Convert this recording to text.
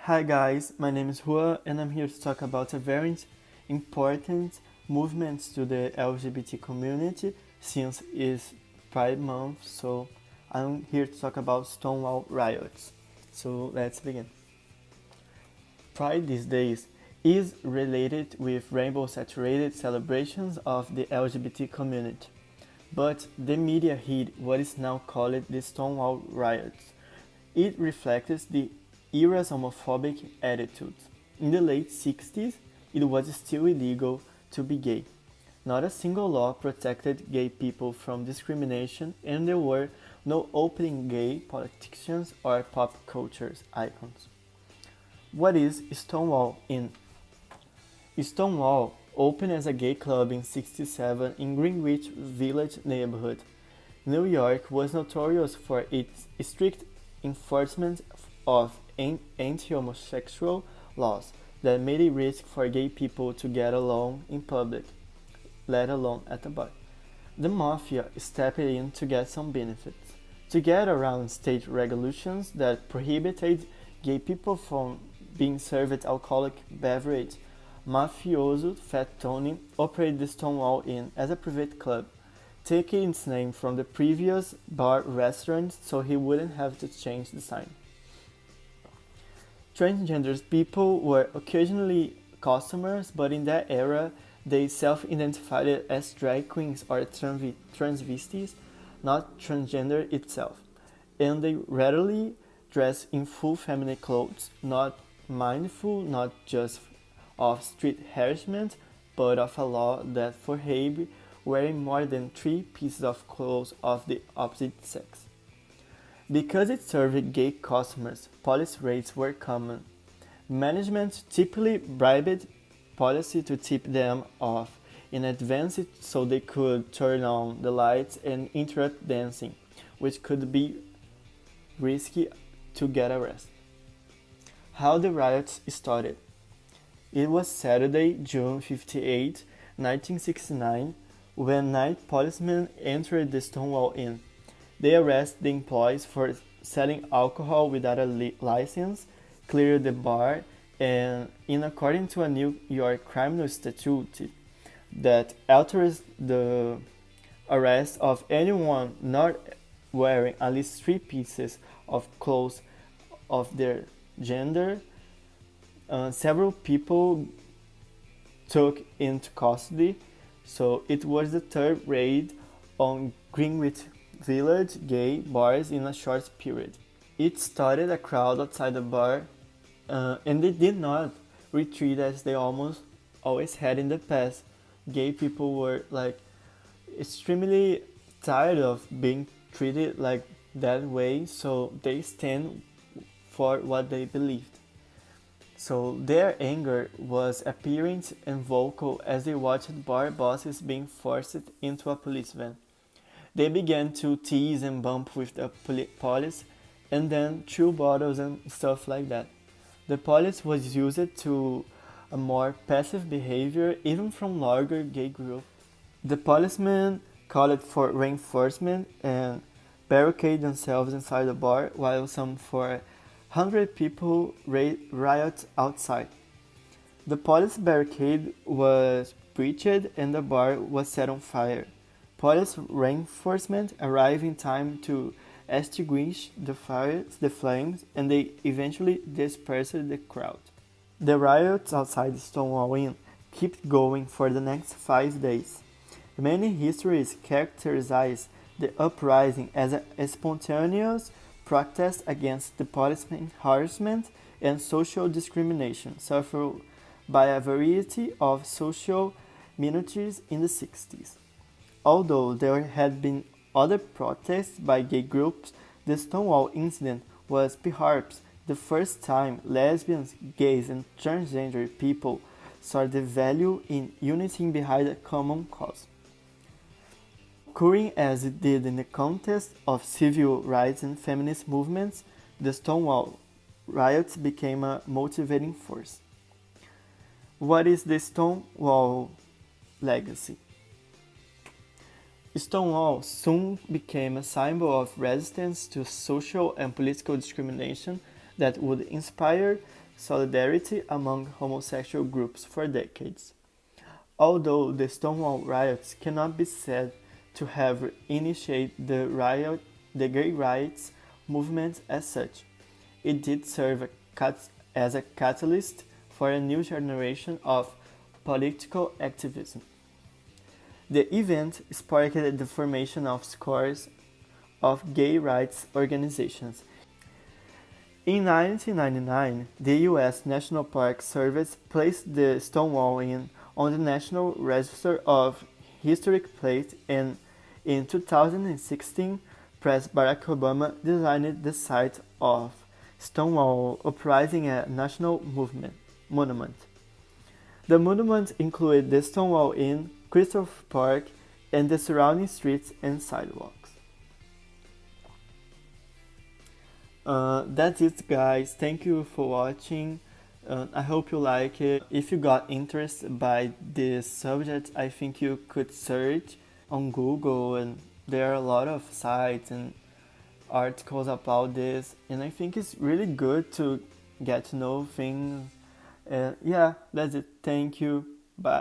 Hi guys, my name is Ruann and I'm here to talk about a very important movement to the LGBT community since it's Pride Month, so I'm here to talk about Stonewall Riots. So let's begin. Pride these days is related with rainbow-saturated celebrations of the LGBT community, but the media hid what is now called the Stonewall Riots. It reflects the era's homophobic attitudes. In the late 60s, it was still illegal to be gay. Not a single law protected gay people from discrimination, and there were no openly gay politicians or pop culture icons. What is Stonewall in? Stonewall opened as a gay club in '67 in Greenwich Village neighborhood. New York was notorious for its strict enforcement of anti-homosexual laws that made it risky for gay people to get along in public, let alone at a bar. The mafia stepped in to get some benefits. To get around state regulations that prohibited gay people from being served alcoholic beverage, mafioso Fat Tony operated the Stonewall Inn as a private club, taking its name from the previous bar restaurant so he wouldn't have to change the sign. Transgender people were occasionally customers, but in that era, they self-identified as drag queens or transvestis, not transgender itself, and they rarely dressed in full feminine clothes, not mindful not just of street harassment, but of a law that forbids wearing more than 3 pieces of clothes of the opposite sex. Because it served gay customers, police raids were common. Management typically bribed police to tip them off in advance so they could turn on the lights and interrupt dancing, which could be risky to get arrested. How the riots started. It was Saturday, June 58, 1969, when 9 policemen entered the Stonewall Inn. They arrested the employees for selling alcohol without a license, cleared the bar, and in according to a New York criminal statute that alters the arrest of anyone not wearing at least 3 pieces of clothes of their gender, several people took into custody, so it was the third raid on Greenwich Village gay bars in a short period. It started a crowd outside the bar, and they did not retreat as they almost always had in the past. Gay people were extremely tired of being treated like that way, so they stand for what they believed. So their anger was apparent and vocal as they watched bar bosses being forced into a police van. They began to tease and bump with the police and then threw bottles and stuff like that. The police was used to a more passive behavior even from larger gay groups. The policemen called for reinforcement and barricaded themselves inside the bar while some 400 people rioted outside. The police barricade was breached and the bar was set on fire. Police reinforcement arrived in time to extinguish the flames, and they eventually dispersed the crowd. The riots outside Stonewall Inn kept going for the next 5 days. Many histories characterize the uprising as a spontaneous protest against the policeman harassment and social discrimination suffered by a variety of social minorities in the 60s. Although there had been other protests by gay groups, the Stonewall incident was perhaps the first time lesbians, gays, and transgender people saw the value in unity behind a common cause. Occurring as it did in the context of civil rights and feminist movements, the Stonewall riots became a motivating force. What is the Stonewall legacy? Stonewall soon became a symbol of resistance to social and political discrimination that would inspire solidarity among homosexual groups for decades. Although the Stonewall Riots cannot be said to have initiated the gay rights movement as such, it did serve as a catalyst for a new generation of political activism. The event sparked the formation of scores of gay rights organizations. In 1999, the U.S. National Park Service placed the Stonewall Inn on the National Register of Historic Places, and in 2016, President Barack Obama designed the site of Stonewall Uprising a national monument. The monument included the Stonewall Inn, Christopher Park, and the surrounding streets and sidewalks. That's it, guys. Thank you for watching. I hope you like it. If you got interested by this subject, I think you could search on Google, and there are a lot of sites and articles about this, and I think it's really good to get to know things. Yeah, that's it. Thank you. Bye.